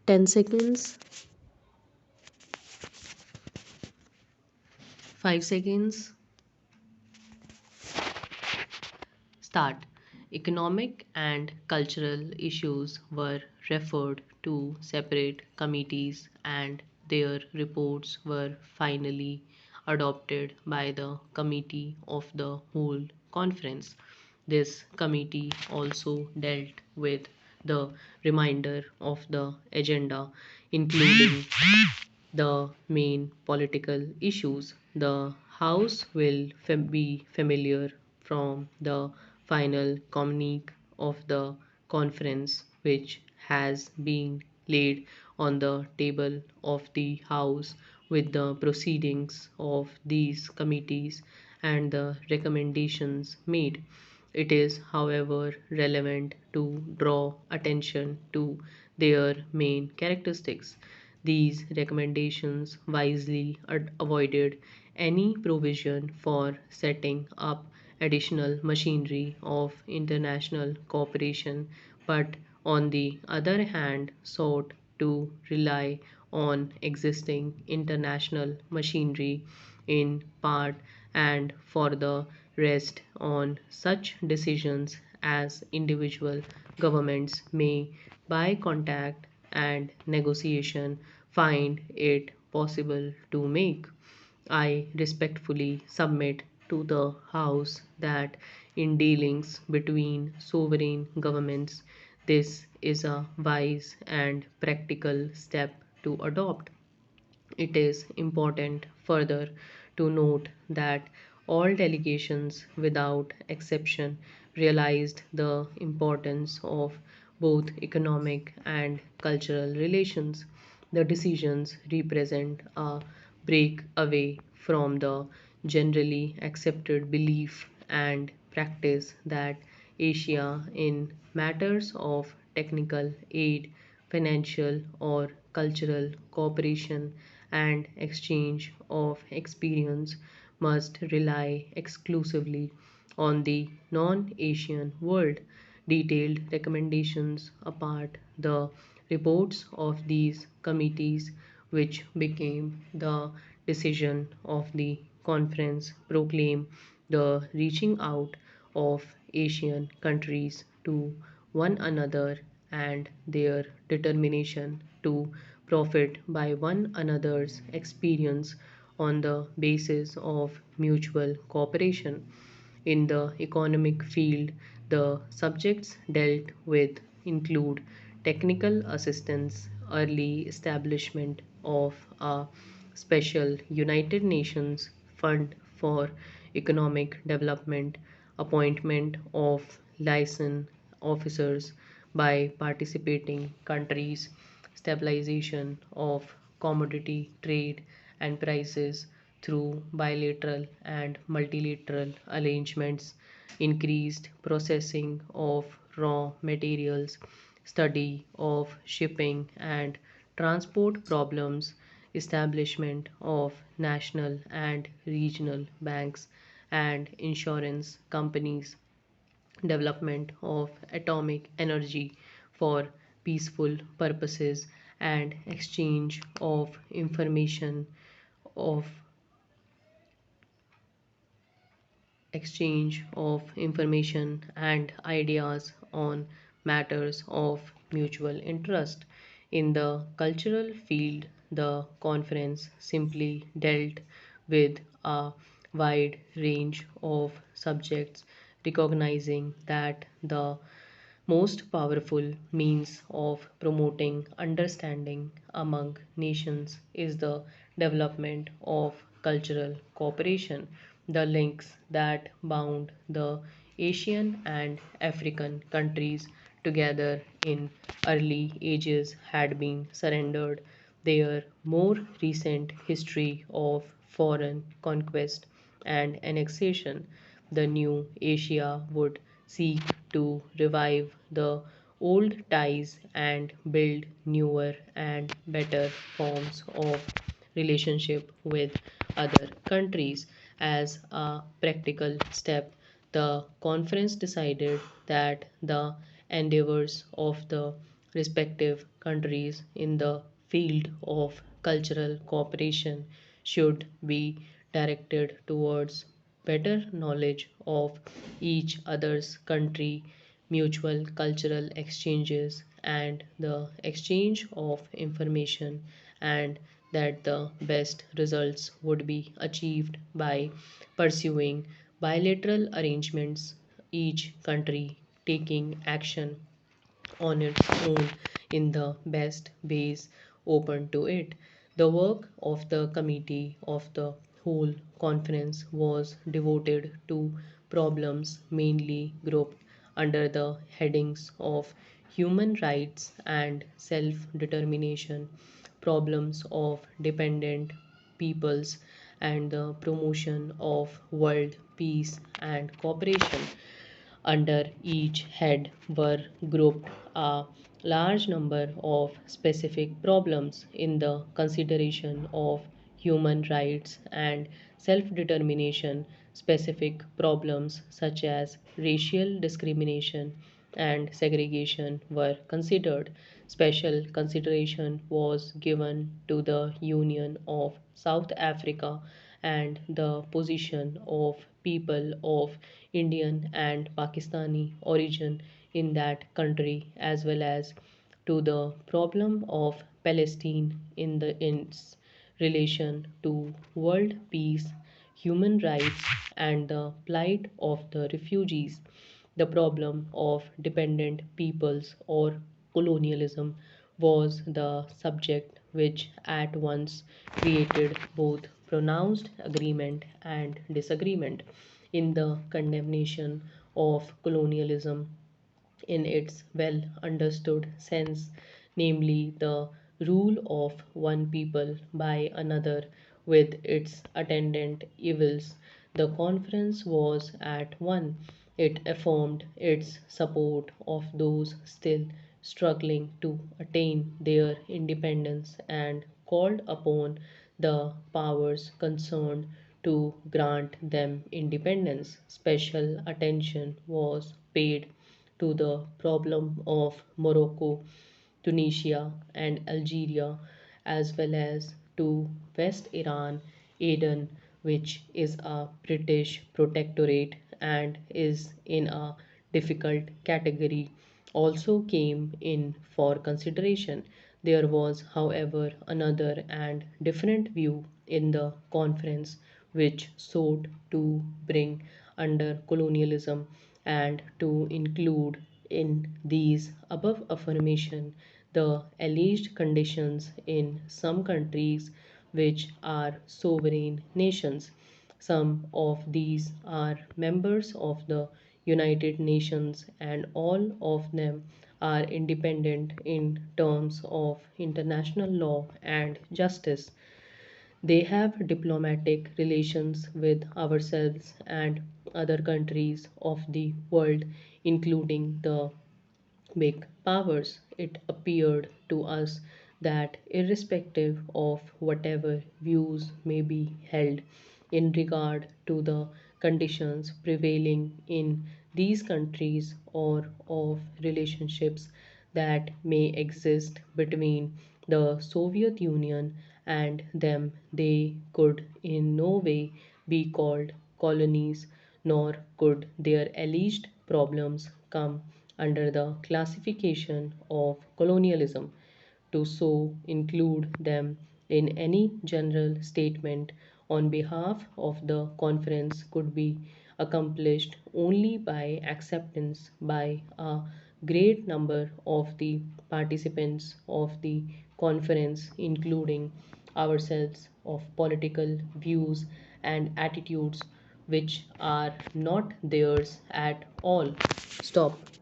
10 seconds, 5 seconds, start. Economic and cultural issues were referred to separate committees and their reports were finally adopted by the Committee of the Whole Conference. This committee also dealt with the remainder of the agenda, including the main political issues. The House will be familiar from the final communique of the conference, which has been laid on the table of the House with the proceedings of these committees and the recommendations made. It is, however, relevant to draw attention to their main characteristics. These recommendations wisely avoided any provision for setting up additional machinery of international cooperation, but on the other hand, sought to rely on existing international machinery in part and for the rest on such decisions as individual governments may, by contact and negotiation, find it possible to make. I respectfully submit to the House that in dealings between sovereign governments, this is a wise and practical step to adopt. It is important further to note that all delegations without exception realized the importance of both economic and cultural relations. The decisions represent a break away from the generally accepted belief and practice that Asia, in matters of technical aid, financial or cultural cooperation, and exchange of experience, must rely exclusively on the non Asian world. Detailed recommendations apart, the reports of these committees, which became the decision of the conference, proclaim the reaching out of Asian countries to one another and their determination to profit by one another's experience on the basis of mutual cooperation. In the economic field, the subjects dealt with include technical assistance, early establishment of a special United Nations Fund for Economic Development, appointment of liaison officers by participating countries, stabilization of commodity trade and prices through bilateral and multilateral arrangements, increased processing of raw materials, study of shipping and transport problems, establishment of national and regional banks and insurance companies, development of atomic energy for peaceful purposes, and of exchange of information and ideas on matters of mutual interest. In the cultural field, the conference simply dealt with a wide range of subjects, recognizing that the most powerful means of promoting understanding among nations is the development of cultural cooperation. The links that bound the Asian and African countries together in early ages had been surrendered. Their more recent history of foreign conquest and annexation, the new Asia would seek to revive the old ties and build newer and better forms of relationship with other countries. As a practical step, the conference decided that the endeavors of the respective countries in the field of cultural cooperation should be directed towards better knowledge of each other's country, mutual cultural exchanges, and the exchange of information, and that the best results would be achieved by pursuing bilateral arrangements, each country taking action on its own in the best ways open to it. The work of the committee of the whole conference was devoted to problems mainly grouped under the headings of human rights and self determination, problems of dependent peoples, and the promotion of world peace and cooperation. Under each head were grouped a large number of specific problems in the consideration of human rights and self determination. Specific problems such as racial discrimination and segregation were considered. Special consideration was given to the Union of South Africa and the position of people of Indian and Pakistani origin in that country, as well as to the problem of Palestine in its relation to world peace, human rights, and the plight of the refugees. The problem of dependent peoples or colonialism was the subject which at once created both pronounced agreement and disagreement in the condemnation of colonialism in its well understood sense, namely the rule of one people by another with its attendant evils. The conference was at one. It affirmed its support of those still struggling to attain their independence and called upon the powers concerned to grant them independence. Special attention was paid to the problem of Morocco, Tunisia, and Algeria, as well as to West Iran, Aden, which is a British protectorate and is in a difficult category, also came in for consideration. There was, however, another and different view in the conference which sought to bring under colonialism and to include in these above affirmation the alleged conditions in some countries which are sovereign nations. Some of these are members of the United Nations, and all of them are independent in terms of international law and justice. They have diplomatic relations with ourselves and other countries of the world, including the big powers. It appeared to us that, irrespective of whatever views may be held in regard to the conditions prevailing in these countries or of relationships that may exist between the Soviet Union and them, they could in no way be called colonies, nor could their alleged problems come under the classification of colonialism. To so include them in any general statement on behalf of the conference could be accomplished only by acceptance by a great number of the participants of the conference, including ourselves, of political views and attitudes which are not theirs at all. Stop.